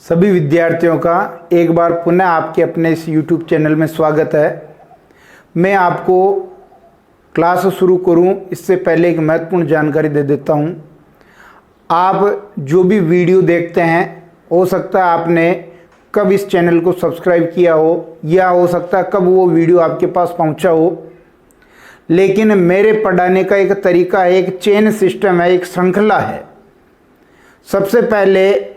सभी विद्यार्थियों का एक बार पुनः आपके अपने इस YouTube चैनल में स्वागत है। मैं आपको क्लास शुरू करूं इससे पहले एक महत्वपूर्ण जानकारी दे देता हूं। आप जो भी वीडियो देखते हैं, हो सकता है आपने कब इस चैनल को सब्सक्राइब किया हो या हो सकता है कब वो वीडियो आपके पास पहुंचा हो, लेकिन मेरे पढ़ाने का एक तरीका है, एक चेन सिस्टम है, एक श्रृंखला है। सबसे पहले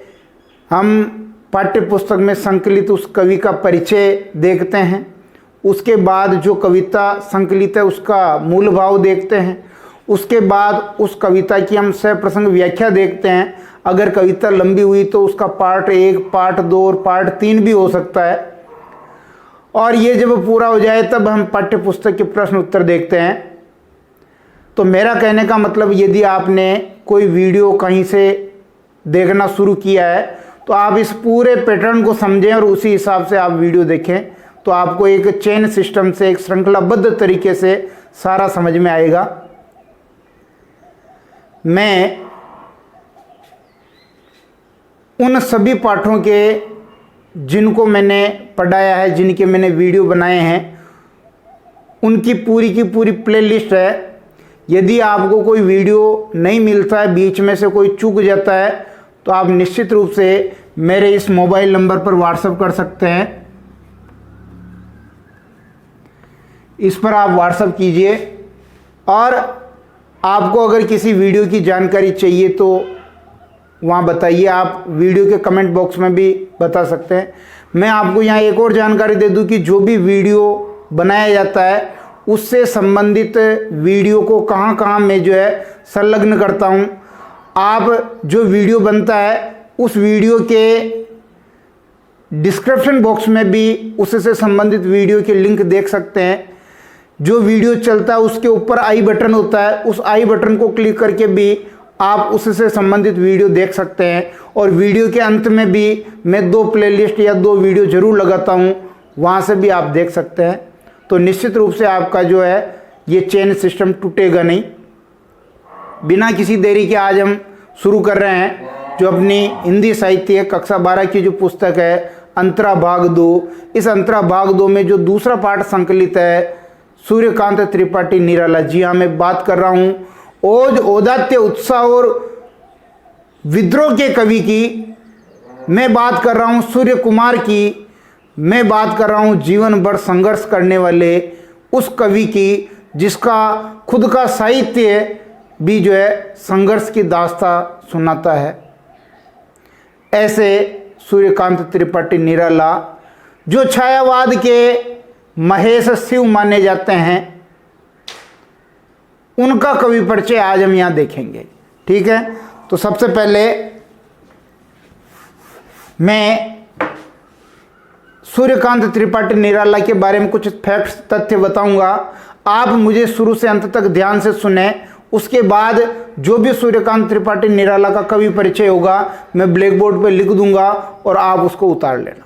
हम पाठ्य पुस्तक में संकलित उस कवि का परिचय देखते हैं, उसके बाद जो कविता संकलित है उसका मूल भाव देखते हैं, उसके बाद उस कविता की हम सप्रसंग व्याख्या देखते हैं। अगर कविता लंबी हुई तो उसका पार्ट 1, पार्ट 2 और पार्ट 3 भी हो सकता है। और ये जब पूरा हो जाए तब हम पाठ्य पुस्तक के प्रश्न उत्तर देखते हैं। तो मेरा कहने का मतलब, यदि आपने कोई वीडियो कहीं से देखना शुरू किया है तो आप इस पूरे पैटर्न को समझें और उसी हिसाब से आप वीडियो देखें, तो आपको एक चेन सिस्टम से, एक श्रृंखलाबद्ध तरीके से सारा समझ में आएगा। मैं उन सभी पाठों के जिनको मैंने पढ़ाया है, जिनके मैंने वीडियो बनाए हैं, उनकी पूरी की पूरी प्लेलिस्ट है। यदि आपको कोई वीडियो नहीं मिलता है, बीच में से कोई चूक जाता है, तो आप निश्चित रूप से मेरे इस मोबाइल नंबर पर व्हाट्सएप कर सकते हैं। इस पर आप व्हाट्सएप कीजिए और आपको अगर किसी वीडियो की जानकारी चाहिए तो वहाँ बताइए। आप वीडियो के कमेंट बॉक्स में भी बता सकते हैं। मैं आपको यहाँ एक और जानकारी दे दूँ कि जो भी वीडियो बनाया जाता है उससे संबंधित वीडियो को कहाँ कहाँ मैं जो है संलग्न करता हूँ। आप जो वीडियो बनता है उस वीडियो के डिस्क्रिप्शन बॉक्स में भी उससे संबंधित वीडियो के लिंक देख सकते हैं। जो वीडियो चलता है उसके ऊपर आई बटन होता है, उस आई बटन को क्लिक करके भी आप उससे संबंधित वीडियो देख सकते हैं। और वीडियो के अंत में भी मैं 2 प्लेलिस्ट या 2 वीडियो जरूर लगाता हूँ, वहाँ से भी आप देख सकते हैं। तो निश्चित रूप से आपका जो है ये चेन सिस्टम टूटेगा नहीं। बिना किसी देरी के आज हम शुरू कर रहे हैं जो अपनी हिंदी साहित्य कक्षा 12 की जो पुस्तक है अंतरा भाग 2। इस अंतरा भाग 2 में जो दूसरा पाठ संकलित है सूर्यकांत त्रिपाठी निराला। जी हाँ, मैं बात कर रहा हूँ ओज, औदात्य, उत्साह और विद्रोह के कवि की। मैं बात कर रहा हूँ सूर्य कुमार की। मैं बात कर रहा हूँ जीवन भर संघर्ष करने वाले उस कवि की जिसका खुद का साहित्य भी जो है संघर्ष की दास्तां सुनाता है। ऐसे सूर्यकांत त्रिपाठी निराला जो छायावाद के महेश शिव माने जाते हैं, उनका कवि परिचय आज हम यहाँ देखेंगे। ठीक है, तो सबसे पहले मैं सूर्यकांत त्रिपाठी निराला के बारे में कुछ फैक्ट्स, तथ्य बताऊंगा। आप मुझे शुरू से अंत तक ध्यान से सुने। उसके बाद जो भी सूर्यकांत त्रिपाठी निराला का कवि परिचय होगा मैं ब्लैक बोर्ड पर लिख दूंगा और आप उसको उतार लेना।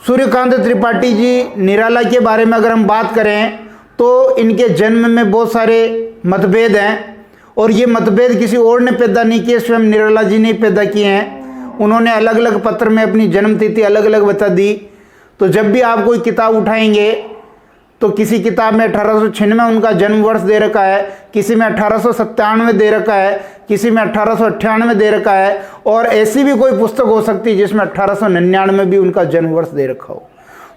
सूर्यकांत त्रिपाठी जी निराला के बारे में अगर हम बात करें तो इनके जन्म में बहुत सारे मतभेद हैं और ये मतभेद किसी और ने पैदा नहीं किए, स्वयं निराला जी ने पैदा किए हैं। उन्होंने अलग अलग पत्र में अपनी जन्म तिथि अलग अलग बता दी। तो जब भी आप कोई किताब उठाएंगे तो किसी किताब में 1896 में उनका जन्म वर्ष दे रखा है, किसी में 1897 दे रखा है, किसी में 1898 दे रखा है, और ऐसी भी कोई पुस्तक हो सकती है जिसमें 1899 भी उनका जन्म वर्ष दे रखा हो।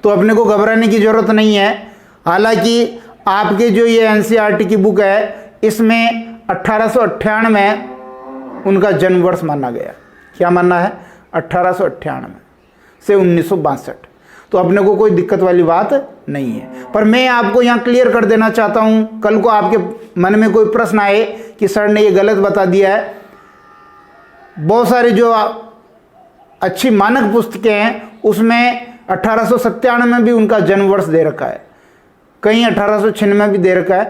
तो अपने को घबराने की जरूरत नहीं है। हालांकि आपके जो ये NCERT की बुक है इसमें 1898 उनका जन्म वर्ष माना गया। क्या माना है? 1898 से 1962। तो अपने को कोई दिक्कत वाली बात नहीं है। पर मैं आपको यहाँ क्लियर कर देना चाहता हूँ, कल को आपके मन में कोई प्रश्न आए कि सर ने ये गलत बता दिया है। बहुत सारे जो अच्छी मानक पुस्तकें हैं उसमें 1897 में भी उनका जन्म वर्ष दे रखा है, कहीं 1896 में भी दे रखा है।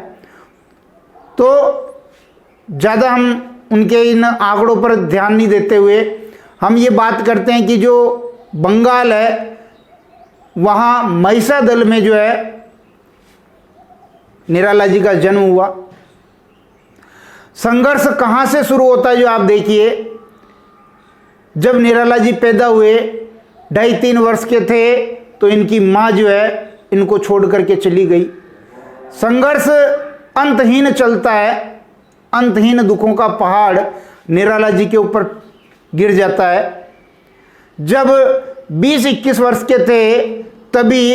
तो ज़्यादा हम उनके इन आंकड़ों पर ध्यान नहीं देते हुए हम ये बात करते हैं कि जो बंगाल है वहाँ महिषादल में जो है निराला जी का जन्म हुआ। संघर्ष कहाँ से शुरू होता है जो आप देखिए, जब निराला जी पैदा हुए 2.5-3 वर्ष के थे तो इनकी माँ जो है इनको छोड़ करके चली गई। संघर्ष अंतहीन चलता है, अंतहीन दुखों का पहाड़ निराला जी के ऊपर गिर जाता है। जब 20-21 वर्ष के थे तभी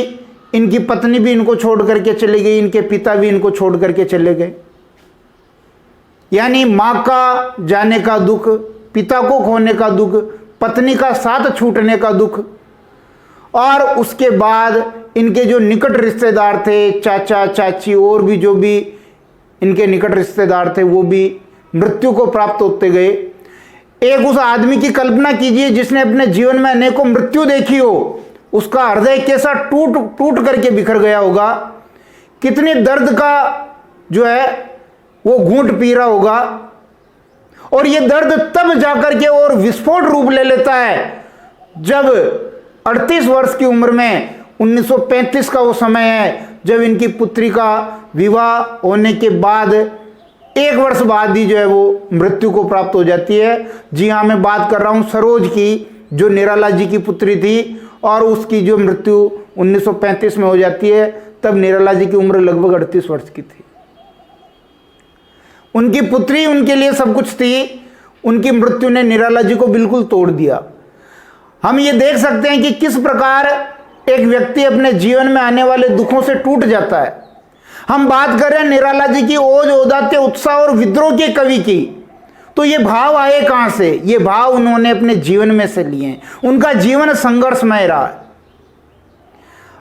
इनकी पत्नी भी इनको छोड़ करके चली गई, इनके पिता भी इनको छोड़ करके चले गए। यानी माँ का जाने का दुख, पिता को खोने का दुख, पत्नी का साथ छूटने का दुख, और उसके बाद इनके जो निकट रिश्तेदार थे, चाचा चाची और भी जो भी इनके निकट रिश्तेदार थे, वो भी मृत्यु को प्राप्त होते गए। एक उस आदमी की कल्पना कीजिए जिसने अपने जीवन में अनेकों मृत्यु देखी हो, उसका हृदय कैसा टूट टूट करके बिखर गया होगा, कितने दर्द का जो है वो घूंट पी रहा होगा। और ये दर्द तब जाकर के और विस्फोट रूप ले लेता है जब 38 वर्ष की उम्र में 1935 का वो समय है जब इनकी पुत्री का विवाह होने के बाद 1 वर्ष बाद ही जो है वो मृत्यु को प्राप्त हो जाती है। जी हाँ, मैं बात कर रहा हूँ सरोज की, जो निराला जी की पुत्री थी, और उसकी जो मृत्यु 1935 में हो जाती है। तब निराला जी की उम्र लगभग 38 वर्ष की थी। उनकी पुत्री उनके लिए सब कुछ थी, उनकी मृत्यु ने निराला जी को बिल्कुल तोड़ दिया। हम ये देख सकते हैं कि किस प्रकार एक व्यक्ति अपने जीवन में आने वाले दुखों से टूट जाता है। हम बात करें निराला जी की ओज औदात्य उत्साह और विद्रोह के कवि की, तो ये भाव आए कहां से? ये भाव उन्होंने अपने जीवन में से लिए हैं। उनका जीवन संघर्षमय रहा है।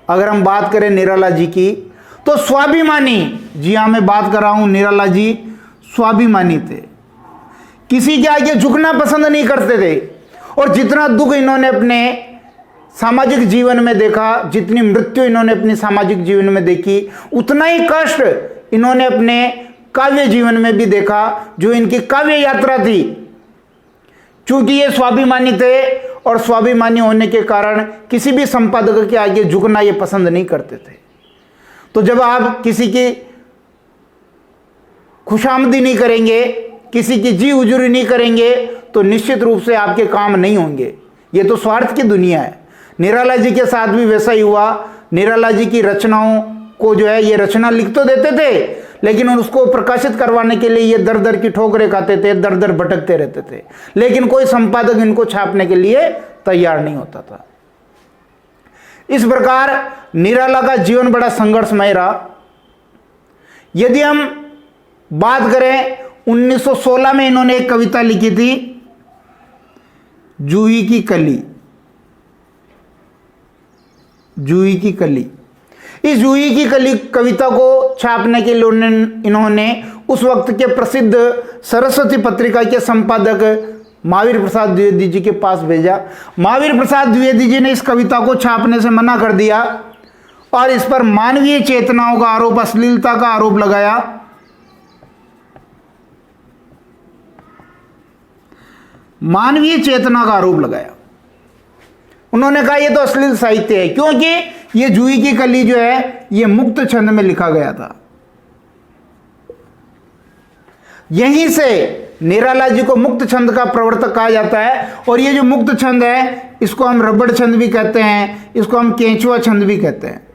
अगर हम बात करें निराला जी की तो स्वाभिमानी, जी हां मैं बात कर रहा हूं, निराला जी स्वाभिमानी थे, किसी के आगे झुकना पसंद नहीं करते थे। और जितना दुख इन्होंने अपने सामाजिक जीवन में देखा, जितनी मृत्यु इन्होंने अपने सामाजिक जीवन में देखी, उतना ही कष्ट इन्होंने अपने काव्य जीवन में भी देखा, जो इनकी काव्य यात्रा थी। चूंकि ये स्वाभिमानी थे और स्वाभिमानी होने के कारण किसी भी संपादक के आगे झुकना ये पसंद नहीं करते थे। तो जब आप किसी की खुशामदी नहीं करेंगे, किसी की जी हुजूरी नहीं करेंगे, तो निश्चित रूप से आपके काम नहीं होंगे। ये तो स्वार्थ की दुनिया है। निराला जी के साथ भी वैसा ही हुआ। निराला जी की रचनाओं को जो है ये रचना लिख तो देते थे, लेकिन उसको प्रकाशित करवाने के लिए ये दर दर की ठोकरें खाते थे, दर दर भटकते रहते थे, लेकिन कोई संपादक इनको छापने के लिए तैयार नहीं होता था। इस प्रकार निराला का जीवन बड़ा संघर्षमय रहा। यदि हम बात करें 1916 में इन्होंने एक कविता लिखी थी, जूही की कली। जूही की कली, इस जूही की कली कविता को छापने के लिए इन्होंने उस वक्त के प्रसिद्ध सरस्वती पत्रिका के संपादक महावीर प्रसाद द्विवेदी जी के पास भेजा। महावीर प्रसाद द्विवेदी जी ने इस कविता को छापने से मना कर दिया और इस पर मानवीय चेतनाओं का आरोप, अश्लीलता का आरोप लगाया। मानवीय चेतना का आरोप लगाया। उन्होंने कहा ये तो अश्लील साहित्य है, क्योंकि ये जूही की कली जो है ये मुक्त छंद में लिखा गया था। यहीं से निराला जी को मुक्त छंद का प्रवर्तक कहा जाता है। और ये जो मुक्त छंद है इसको हम रबड़ छंद भी कहते हैं, इसको हम केंचुआ छंद भी कहते हैं।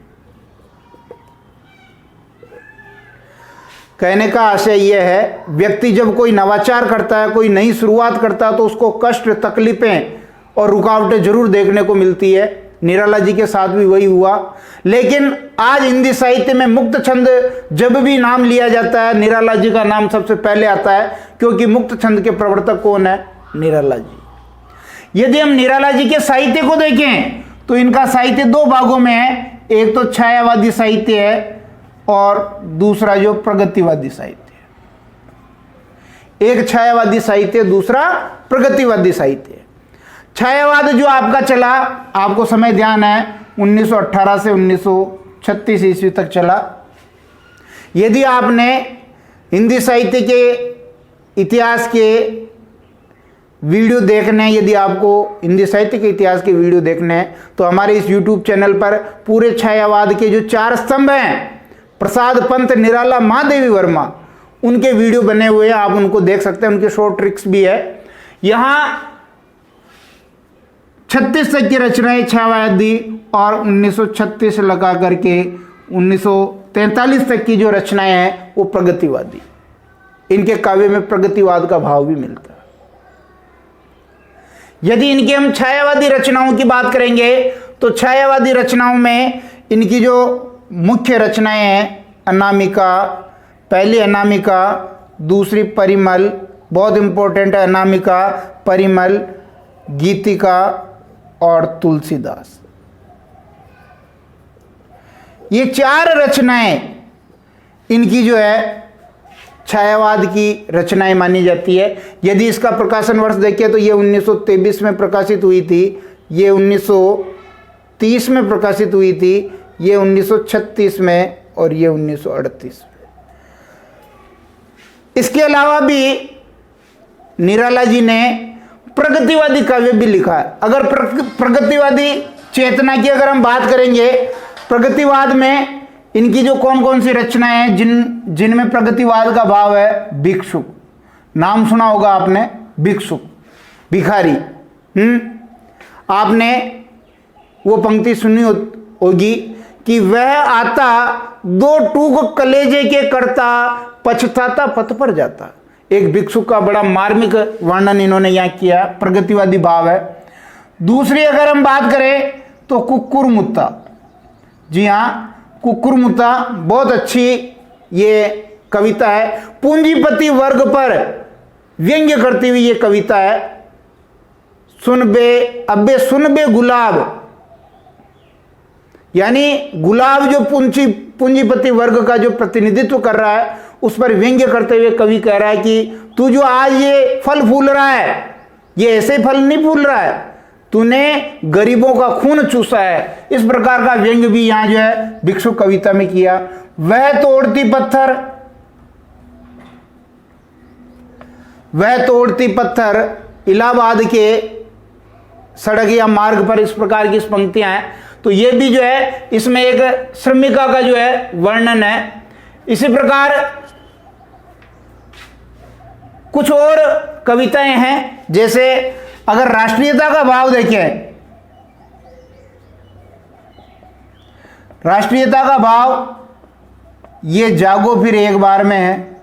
कहने का आशय यह है, व्यक्ति जब कोई नवाचार करता है, कोई नई शुरुआत करता है, तो उसको कष्ट, तकलीफें और रुकावटें जरूर देखने को मिलती है। निराला जी के साथ भी वही हुआ। लेकिन आज हिंदी साहित्य में मुक्त छंद जब भी नाम लिया जाता है, निराला जी का नाम सबसे पहले आता है, क्योंकि मुक्त छंद के प्रवर्तक कौन है? निराला जी। यदि हम निराला जी के साहित्य को देखें तो इनका साहित्य दो भागों में है। एक तो छायावादी साहित्य है और दूसरा जो प्रगतिवादी साहित्य है। एक छायावादी साहित्य, दूसरा प्रगतिवादी साहित्य है। छायावाद जो आपका चला, आपको समय ध्यान है, 1918 से 1936 ईस्वी तक चला। यदि आपने हिंदी साहित्य के इतिहास के वीडियो देखने हैं, यदि आपको हिंदी साहित्य के इतिहास के वीडियो देखने हैं, तो हमारे इस YouTube चैनल पर पूरे छायावाद के जो 4 स्तंभ हैं, प्रसाद पंत, निराला, महादेवी वर्मा, उनके वीडियो बने हुए हैं। आप उनको देख सकते हैं, उनके शॉर्ट ट्रिक्स भी है। यहाँ 1936 तक की रचनाएं छायावादी और 1936 से लगा करके 1943 तक की जो रचनाएं हैं वो प्रगतिवादी। इनके काव्य में प्रगतिवाद का भाव भी मिलता है। यदि इनकी हम छायावादी रचनाओं की बात करेंगे तो छायावादी रचनाओं में इनकी जो मुख्य रचनाएं हैं, अनामिका, पहली अनामिका, दूसरी परिमल, बहुत इंपॉर्टेंट है अनामिका, परिमल, गीतिका और तुलसीदास। ये 4 रचनाएं इनकी जो है छायावाद की रचनाएं मानी जाती है। यदि इसका प्रकाशन वर्ष देखें तो ये 1923 में प्रकाशित हुई थी, ये 1930 में प्रकाशित हुई थी, ये 1936 में और ये 1938 में। इसके अलावा भी निराला जी ने प्रगतिवादी काव्य भी लिखा है। अगर प्रगतिवादी चेतना की अगर हम बात करेंगे, प्रगतिवाद में इनकी जो कौन कौन सी रचनाएं हैं जिनमें प्रगतिवाद का भाव है, भिक्षुक, नाम सुना होगा आपने, भिक्षुक, भिखारी। आपने वो पंक्ति सुनी होगी कि वह आता 2 टूक कलेजे के करता, पछताता पथ पर जाता। एक भिक्षुक का बड़ा मार्मिक वर्णन इन्होंने यहाँ किया, प्रगतिवादी भाव है। दूसरी अगर हम बात करें तो कुक्कुरमुत्ता, जी हाँ, कुक्कुरमुत्ता बहुत अच्छी ये कविता है। पूंजीपति वर्ग पर व्यंग्य करती हुई ये कविता है। सुन बे अबे सुन बे गुलाब, यानी गुलाब जो पूंजीपति वर्ग का जो प्रतिनिधित्व कर रहा है उस पर व्यंग्य करते हुए कवि कह रहा है कि तू जो आज ये फल फूल रहा है, ये ऐसे फल नहीं फूल रहा है, तूने गरीबों का खून चूसा है। इस प्रकार का व्यंग्य भी यहां जो है भिक्षुक कविता में किया। वह तोड़ती पत्थर इलाहाबाद के सड़क या मार्ग पर, इस प्रकार की पंक्तियां हैं। तो ये भी जो है इसमें एक श्रमिका का जो है वर्णन है। इसी प्रकार कुछ और कविताएं हैं, जैसे अगर राष्ट्रीयता का भाव देखें, राष्ट्रीयता का भाव ये जागो फिर एक बार में है।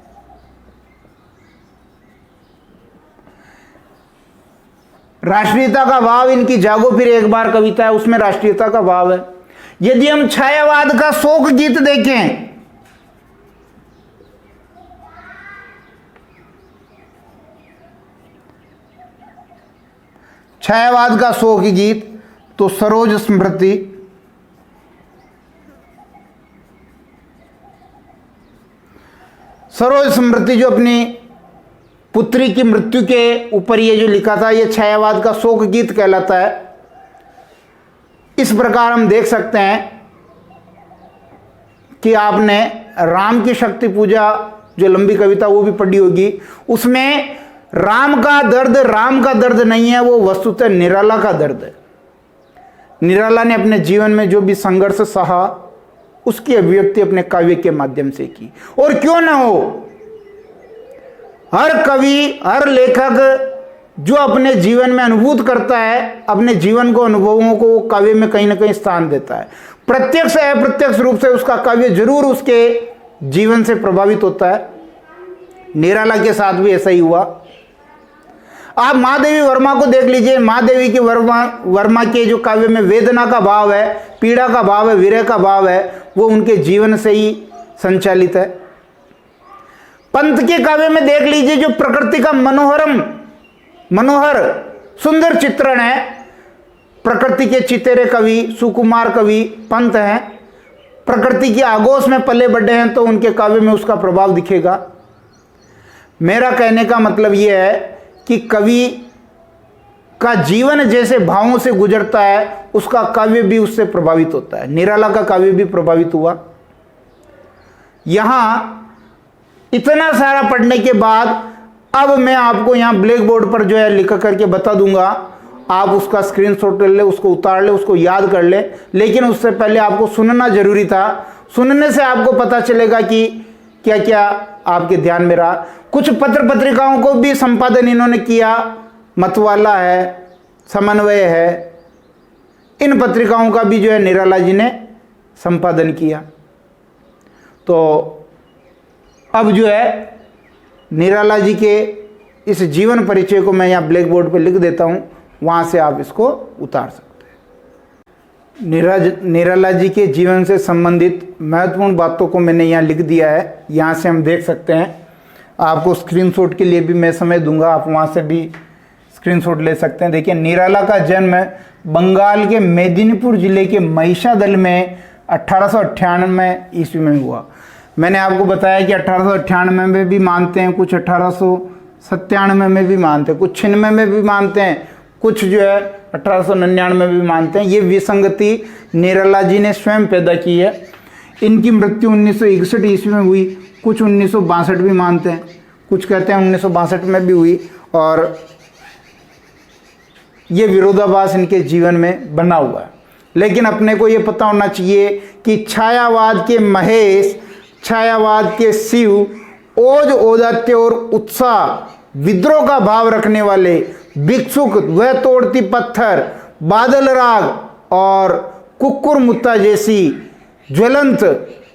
राष्ट्रीयता का भाव इनकी जागो फिर एक बार कविता है, उसमें राष्ट्रीयता का भाव है। यदि हम छायावाद का शोक गीत देखें, छायावाद का शोक गीत तो सरोज स्मृति, सरोज स्मृति जो अपनी पुत्री की मृत्यु के ऊपर ये जो लिखा था, ये छायावाद का शोक गीत कहलाता है। इस प्रकार हम देख सकते हैं कि आपने राम की शक्ति पूजा जो लंबी कविता वो भी पढ़ी होगी। उसमें राम का दर्द नहीं है, वो वस्तुतः निराला का दर्द है। निराला ने अपने जीवन में जो भी संघर्ष सहा उसकी अभिव्यक्ति अपने काव्य के माध्यम से की। और क्यों ना हो, हर कवि, हर लेखक जो अपने जीवन में अनुभूत करता है, अपने जीवन को, अनुभवों को काव्य में कहीं ना कहीं स्थान देता है। प्रत्यक्ष या अप्रत्यक्ष रूप से उसका काव्य जरूर उसके जीवन से प्रभावित होता है। निराला के साथ भी ऐसा ही हुआ। आप महादेवी वर्मा को देख लीजिए। महादेवी की वर्मा के जो काव्य में वेदना का भाव है, पीड़ा का भाव है, विरह का भाव है, वो उनके जीवन से ही संचालित है। पंत के काव्य में देख लीजिए, जो प्रकृति का मनोहर सुंदर चित्रण है। प्रकृति के चितेरे कवि, सुकुमार कवि पंत हैं। प्रकृति की आगोश में पले बढ़े हैं तो उनके काव्य में उसका प्रभाव दिखेगा। मेरा कहने का मतलब यह है कि कवि का जीवन जैसे भावों से गुजरता है, उसका काव्य भी उससे प्रभावित होता है। निराला का काव्य भी प्रभावित हुआ। यहां इतना सारा पढ़ने के बाद अब मैं आपको यहां ब्लैक बोर्ड पर जो है लिख करके बता दूंगा। आप उसका स्क्रीनशॉट ले, उसको उतार ले, उसको याद कर ले। लेकिन उससे पहले आपको सुनना जरूरी था। सुनने से आपको पता चलेगा कि क्या क्या आपके ध्यान में रहा। कुछ पत्र पत्रिकाओं को भी संपादन इन्होंने किया। मतवाला है, समन्वय है, इन पत्रिकाओं का भी जो है निराला जी ने संपादन किया। तो अब जो है निराला जी के इस जीवन परिचय को मैं यहाँ ब्लैक बोर्ड पर लिख देता हूँ, वहाँ से आप इसको उतार सकते हैं। निराला जी के जीवन से संबंधित महत्वपूर्ण बातों को मैंने यहाँ लिख दिया है, यहाँ से हम देख सकते हैं। आपको स्क्रीनशॉट के लिए भी मैं समय दूंगा, आप वहाँ से भी स्क्रीनशॉट ले सकते हैं। देखिए, निराला का जन्म बंगाल के मेदिनीपुर जिले के महिषादल में 1898 ईस्वी में हुआ। मैंने आपको बताया कि 1898 में भी मानते हैं, कुछ 1897 में भी मानते हैं, कुछ 96 में भी मानते हैं, कुछ जो है 1899 में भी मानते हैं। ये विसंगति निराला जी ने स्वयं पैदा की है। इनकी मृत्यु 1961 ईस्वी में हुई, कुछ 1962 भी मानते हैं, कुछ कहते हैं 1962 में भी हुई। और ये विरोधाभास इनके जीवन में बना हुआ है। लेकिन अपने को ये पता होना चाहिए कि छायावाद के महेश, छायावाद के शिव, ओज औदात्य और उत्साह, विद्रोह का भाव रखने वाले, भिक्षुक, वह तोड़ती पत्थर, बादल राग और कुक्कुर मुत्ता जैसी ज्वलंत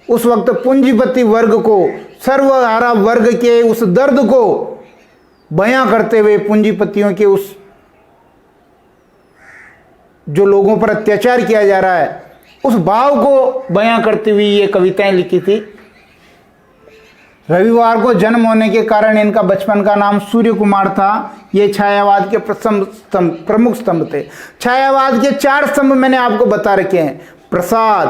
उस वक्त पूंजीपति वर्ग को, सर्वहारा वर्ग के उस दर्द को बयां करते हुए, पूंजीपतियों के उस जो लोगों पर अत्याचार किया जा रहा है उस भाव को बयां करते हुए ये कविताएं लिखी थी। रविवार को जन्म होने के कारण इनका बचपन का नाम सूर्य कुमार था। ये छायावाद के प्रमुख स्तंभ थे। छायावाद के 4 स्तंभ मैंने आपको बता रखे हैं: प्रसाद,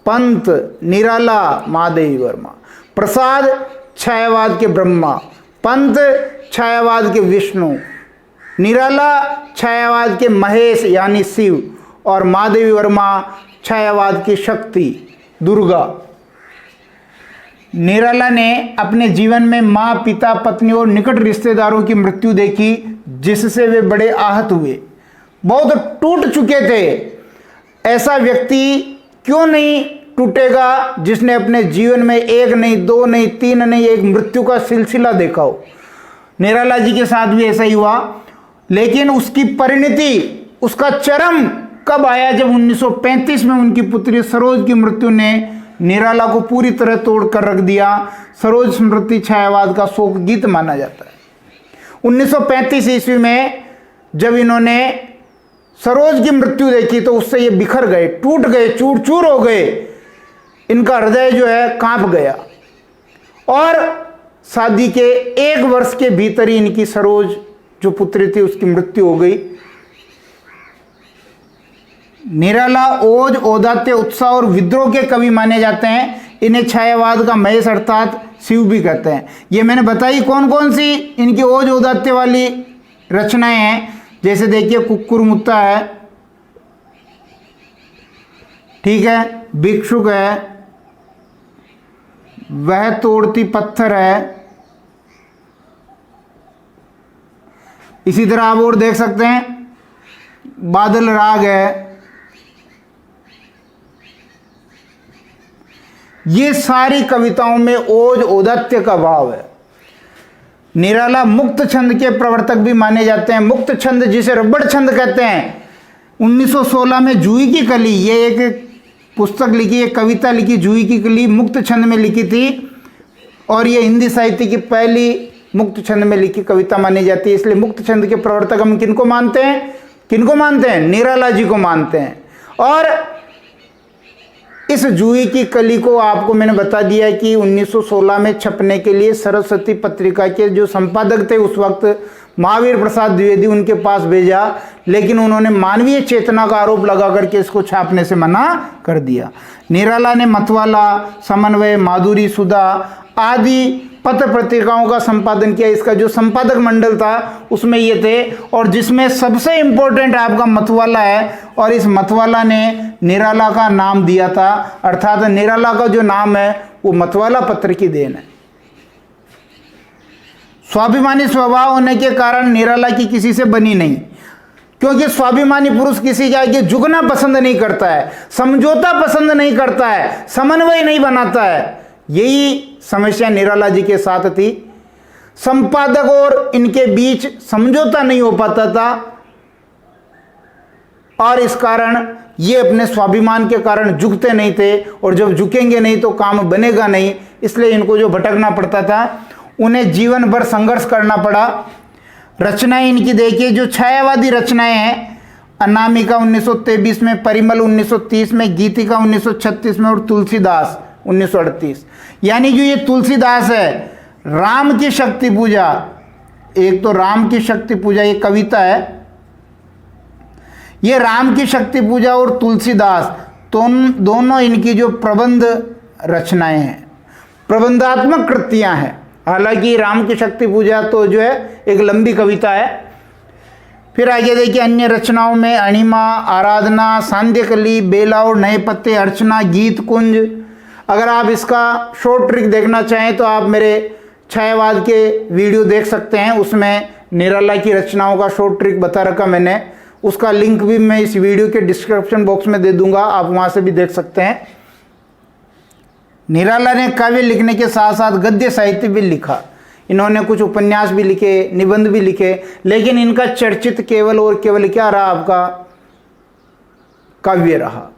पंत, निराला, महादेवी वर्मा। प्रसाद छायावाद के ब्रह्मा, पंत छायावाद के विष्णु, निराला छायावाद के महेश यानी शिव, और महादेवी वर्मा छायावाद की शक्ति दुर्गा। निराला ने अपने जीवन में माँ, पिता, पत्नी और निकट रिश्तेदारों की मृत्यु देखी, जिससे वे बड़े आहत हुए, बहुत टूट चुके थे। ऐसा व्यक्ति क्यों नहीं टूटेगा जिसने अपने जीवन में 1 नहीं, 2 नहीं, 3 नहीं, एक मृत्यु का सिलसिला देखा हो। निराला जी के साथ भी ऐसा ही हुआ। लेकिन उसकी परिणति, उसका चरम कब आया? जब 1935 में उनकी पुत्री सरोज की मृत्यु ने निराला को पूरी तरह तोड़ कर रख दिया। सरोज स्मृति छायावाद का शोक गीत माना जाता है। 1935 ईस्वी में जब इन्होंने सरोज की मृत्यु देखी तो उससे ये बिखर गए, टूट गए, चूर चूर हो गए। इनका हृदय जो है कांप गया और शादी के 1 वर्ष के भीतर ही इनकी सरोज जो पुत्री थी उसकी मृत्यु हो गई। निराला ओज, औदात्य, उत्साह और विद्रोह के कवि माने जाते हैं। इन्हें छायावाद का महेश अर्थात शिव भी कहते हैं। ये मैंने बताई कौन कौन सी इनकी ओज औदात्य वाली रचनाएं हैं। जैसे देखिए, कुक्कुर मुत्ता है, ठीक है, भिक्षुक है, वह तोड़ती पत्थर है। इसी तरह आप और देख सकते हैं, बादल राग है। ये सारी कविताओं में ओज औदात्य का भाव है। निराला मुक्त छंद के प्रवर्तक भी माने जाते हैं। मुक्त छंद जिसे रबड़ छंद कहते हैं। 1916 में जूही की कली, ये एक पुस्तक लिखी, एक कविता लिखी, जूही की कली मुक्त छंद में लिखी थी और ये हिंदी साहित्य की पहली मुक्त छंद में लिखी कविता मानी जाती है। इसलिए मुक्त छंद के प्रवर्तक हम किनको मानते हैं? किनको मानते हैं? निराला जी को मानते हैं। और इस जूही की कली को आपको मैंने बता दिया कि 1916 में छपने के लिए सरस्वती पत्रिका के जो संपादक थे उस वक्त महावीर प्रसाद द्विवेदी, उनके पास भेजा, लेकिन उन्होंने मानवीय चेतना का आरोप लगा करके इसको छापने से मना कर दिया। निराला ने मतवाला, समन्वय, माधुरी, सुधा आदि पत्र पत्रिकाओं का संपादन किया। इसका जो संपादक मंडल था उसमें ये थे, और जिसमें सबसे इंपॉर्टेंट आपका मतवाला है। और इस मतवाला ने निराला का नाम दिया था, अर्थात निराला का जो नाम है वो मतवाला पत्र की देन है। स्वाभिमानी स्वभाव होने के कारण निराला की किसी से बनी नहीं, क्योंकि स्वाभिमानी पुरुष किसी के आगे झुकना पसंद नहीं करता है, समझौता पसंद नहीं करता है, समन्वय नहीं बनाता है। यही समस्या निराला जी के साथ थी। संपादक और इनके बीच समझौता नहीं हो पाता था और इस कारण ये अपने स्वाभिमान के कारण झुकते नहीं थे, और जब झुकेंगे नहीं तो काम बनेगा नहीं, इसलिए इनको जो भटकना पड़ता था, उन्हें जीवन भर संघर्ष करना पड़ा। रचनाएं इनकी देखिए, जो छायावादी रचनाएं हैं, अनामिका 1923 में, परिमल 1930 में, गीतिका 1936 में और तुलसीदास 1938। यानी जो ये तुलसीदास है, राम की शक्ति पूजा, एक तो राम की शक्ति पूजा ये कविता है, ये राम की शक्ति पूजा और तुलसीदास दोनों इनकी जो प्रबंध रचनाएं हैं, प्रबंधात्मक कृतियां हैं। हालांकि राम की शक्ति पूजा तो जो है एक लंबी कविता है। फिर आगे देखिए, अन्य रचनाओं में अणिमा, आराधना, सांध्यकली, बेला और नए पत्ते, अर्चना, गीत कुंज। अगर आप इसका शॉर्ट ट्रिक देखना चाहें तो आप मेरे छायावाद के वीडियो देख सकते हैं, उसमें निराला की रचनाओं का शॉर्ट ट्रिक बता रखा मैंने, उसका लिंक भी मैं इस वीडियो के डिस्क्रिप्शन बॉक्स में दे दूंगा, आप वहां से भी देख सकते हैं। निराला ने काव्य लिखने के साथ साथ गद्य साहित्य भी लिखा, इन्होंने कुछ उपन्यास भी लिखे, निबंध भी लिखे, लेकिन इनका चर्चित केवल और केवल क्या रहा, आपका काव्य रहा।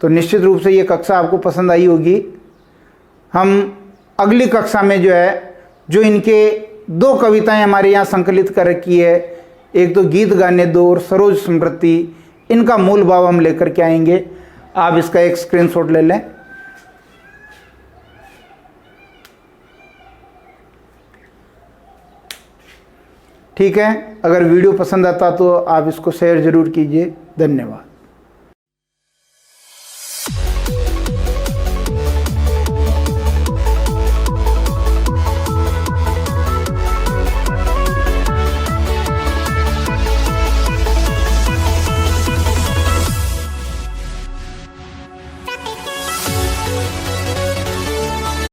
तो निश्चित रूप से ये कक्षा आपको पसंद आई होगी। हम अगली कक्षा में जो है, जो इनके 2 कविताएं हमारे यहाँ संकलित कर रखी है, एक तो गीत गाने दो और सरोज स्मृति, इनका मूल भाव हम लेकर के आएंगे। आप इसका एक स्क्रीनशॉट ले लें। ठीक है, अगर वीडियो पसंद आता तो आप इसको शेयर ज़रूर कीजिए। धन्यवाद।